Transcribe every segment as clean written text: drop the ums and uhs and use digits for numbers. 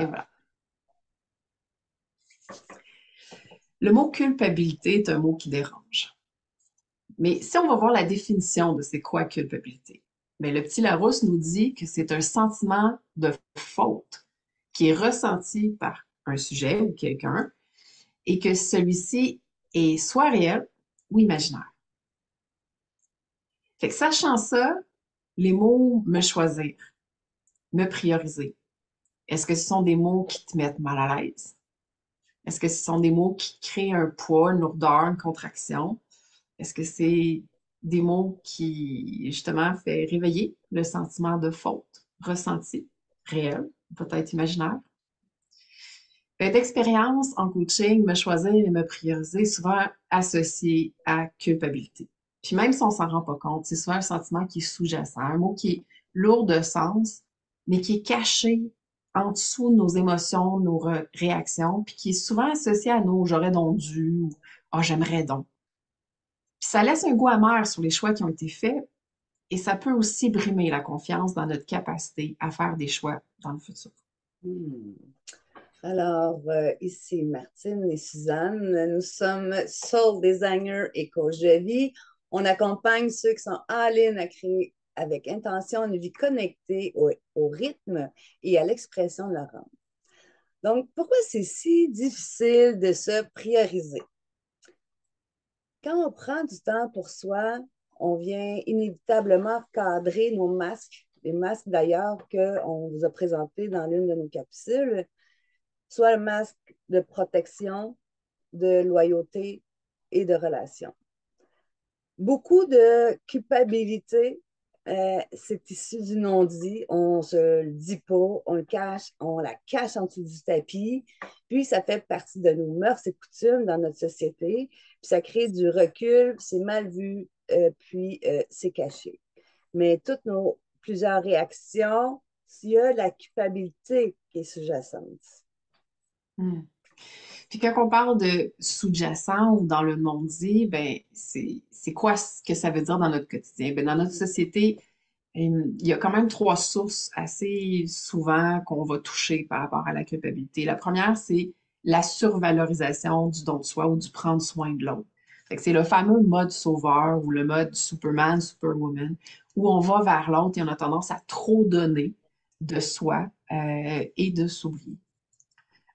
Et voilà. Le mot culpabilité est un mot qui dérange. Mais si on va voir la définition de c'est quoi culpabilité, bien, le petit Larousse nous dit que c'est un sentiment de faute qui est ressenti par un sujet ou quelqu'un et que celui-ci est soit réel ou imaginaire. Fait que sachant ça, les mots me choisir, me prioriser, est-ce que ce sont des mots qui te mettent mal à l'aise? Est-ce que ce sont des mots qui créent un poids, une lourdeur, une contraction? Est-ce que c'est des mots qui, justement, fait réveiller le sentiment de faute, ressenti, réel, peut-être imaginaire? D'expérience en coaching, me choisir et me prioriser, est souvent associé à culpabilité. Puis même si on s'en rend pas compte, c'est souvent un sentiment qui est sous-jacent, un mot qui est lourd de sens, mais qui est caché en dessous de nos émotions, nos réactions, puis qui est souvent associé à nos j'aurais donc dû ou ah, j'aimerais donc. Puis ça laisse un goût amer sur les choix qui ont été faits et ça peut aussi brimer la confiance dans notre capacité à faire des choix dans le futur. Hmm. Alors, ici Martine et Suzanne, nous sommes soul designers et coach de vie. On accompagne ceux qui sont all-in à créer avec intention une vie connectée au rythme et à l'expression de leur âme. Donc, pourquoi c'est si difficile de se prioriser? Quand on prend du temps pour soi, on vient inévitablement cadrer nos masques, les masques d'ailleurs qu'on vous a présentés dans l'une de nos capsules, soit le masque de protection, de loyauté et de relation. Beaucoup de culpabilité, c'est issu du non-dit. On ne se le dit pas, on le cache, on la cache en dessous du tapis. Puis, ça fait partie de nos mœurs et coutumes dans notre société. Puis, ça crée du recul, c'est mal vu, c'est caché. Mais toutes nos plusieurs réactions, il y a la culpabilité qui est sous-jacente. Hmm. Puis quand on parle de sous-jacent ou dans le non-dit, ben c'est quoi ce que ça veut dire dans notre quotidien? Ben, dans notre société, il y a quand même trois sources assez souvent qu'on va toucher par rapport à la culpabilité. La première, c'est la survalorisation du don de soi ou du prendre soin de l'autre. Fait que c'est le fameux mode sauveur ou le mode Superman, Superwoman, où on va vers l'autre et on a tendance à trop donner de soi et de s'oublier.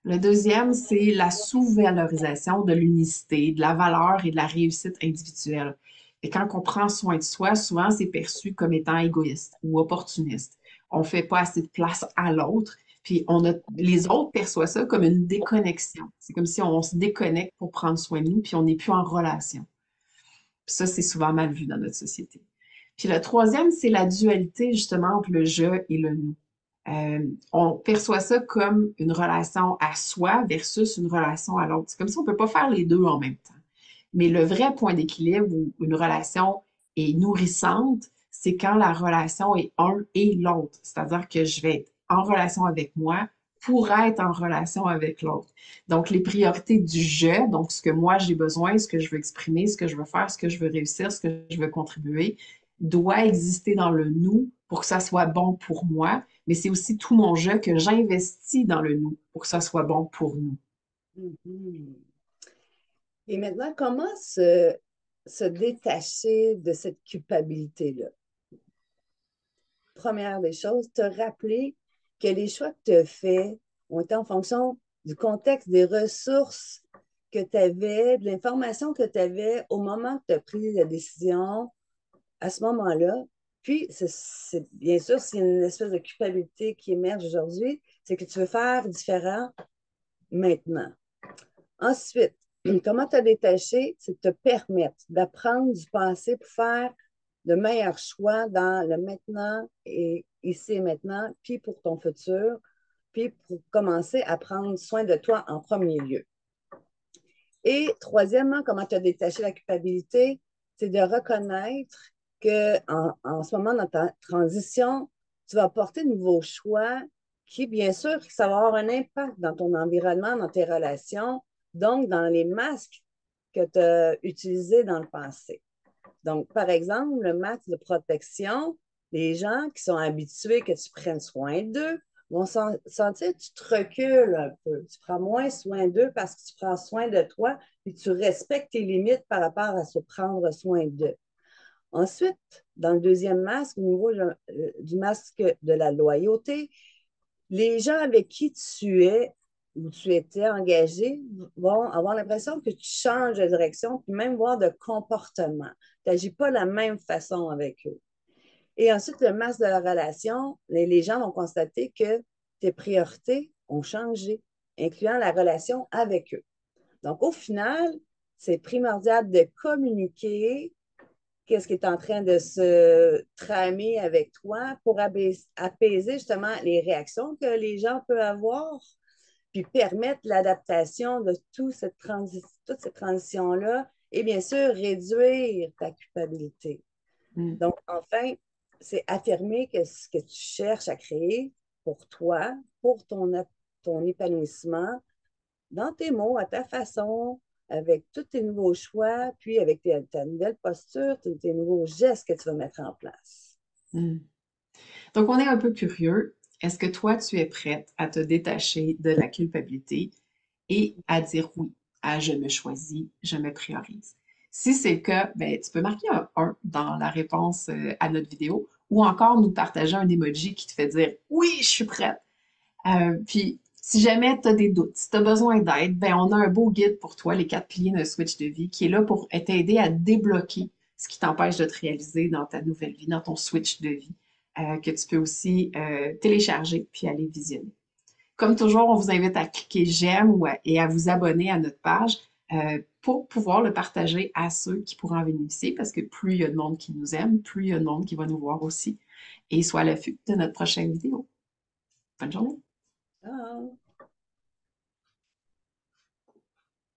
Le deuxième, c'est la sous-valorisation de l'unicité, de la valeur et de la réussite individuelle. Et quand on prend soin de soi, souvent c'est perçu comme étant égoïste ou opportuniste. On ne fait pas assez de place à l'autre, puis les autres perçoivent ça comme une déconnexion. C'est comme si on se déconnecte pour prendre soin de nous, puis on n'est plus en relation. Puis ça, c'est souvent mal vu dans notre société. Puis le troisième, c'est la dualité justement entre le je et le nous. On perçoit ça comme une relation à soi versus une relation à l'autre. C'est comme si on ne peut pas faire les deux en même temps. Mais le vrai point d'équilibre où une relation est nourrissante, c'est quand la relation est un et l'autre. C'est-à-dire que je vais être en relation avec moi pour être en relation avec l'autre. Donc, les priorités du je, donc ce que moi j'ai besoin, ce que je veux exprimer, ce que je veux faire, ce que je veux réussir, ce que je veux contribuer, doit exister dans le nous pour que ça soit bon pour moi, mais c'est aussi tout mon je que j'investis dans le nous pour que ça soit bon pour nous. Mhm. Et maintenant, comment se détacher de cette culpabilité-là? Première des choses, te rappeler que les choix que tu as faits ont été en fonction du contexte, des ressources que tu avais, de l'information que tu avais au moment que tu as pris la décision, à ce moment-là. Puis, bien sûr, s'il y a une espèce de culpabilité qui émerge aujourd'hui, c'est que tu veux faire différent maintenant. Ensuite, comment te détacher, c'est te permettre d'apprendre du passé pour faire de meilleurs choix dans le maintenant et ici et maintenant, puis pour ton futur, puis pour commencer à prendre soin de toi en premier lieu. Et troisièmement, comment te détacher de la culpabilité, c'est de reconnaître en ce moment, dans ta transition, tu vas porter de nouveaux choix qui, bien sûr, ça va avoir un impact dans ton environnement, dans tes relations, donc dans les masques que tu as utilisés dans le passé. Donc, par exemple, le masque de protection, les gens qui sont habitués que tu prennes soin d'eux vont sentir que tu te recules un peu. Tu prends moins soin d'eux parce que tu prends soin de toi et tu respectes tes limites par rapport à se prendre soin d'eux. Ensuite, dans le deuxième masque, au niveau du masque de la loyauté, les gens avec qui tu es ou tu étais engagé vont avoir l'impression que tu changes de direction, puis même voir de comportement. Tu n'agis pas de la même façon avec eux. Et ensuite, le masque de la relation, les gens vont constater que tes priorités ont changé, incluant la relation avec eux. Donc, au final, c'est primordial de communiquer qu'est-ce qui est en train de se tramer avec toi pour apaiser justement les réactions que les gens peuvent avoir, puis permettre l'adaptation de toute cette transition-là et bien sûr réduire ta culpabilité. Mm. Donc, enfin, c'est affirmer que ce que tu cherches à créer pour toi, pour ton épanouissement, dans tes mots, à ta façon, avec tous tes nouveaux choix, puis avec ta nouvelle posture, tes nouveaux gestes que tu vas mettre en place. Mm. Donc, on est un peu curieux. Est-ce que toi, tu es prête à te détacher de la culpabilité et à dire oui à je me choisis, je me priorise? Si c'est le cas, ben, tu peux marquer un 1 dans la réponse à notre vidéo ou encore nous partager un emoji qui te fait dire oui, je suis prête. Puis, si jamais tu as des doutes, si tu as besoin d'aide, ben, on a un beau guide pour toi, les 4 piliers d'un switch de vie, qui est là pour t'aider à débloquer ce qui t'empêche de te réaliser dans ta nouvelle vie, dans ton switch de vie, que tu peux aussi télécharger puis aller visionner. Comme toujours, on vous invite à cliquer j'aime et à vous abonner à notre page pour pouvoir le partager à ceux qui pourront en bénéficier, parce que plus il y a de monde qui nous aime, plus il y a de monde qui va nous voir aussi. Et soit à l'affût de notre prochaine vidéo. Bonne journée! Ah.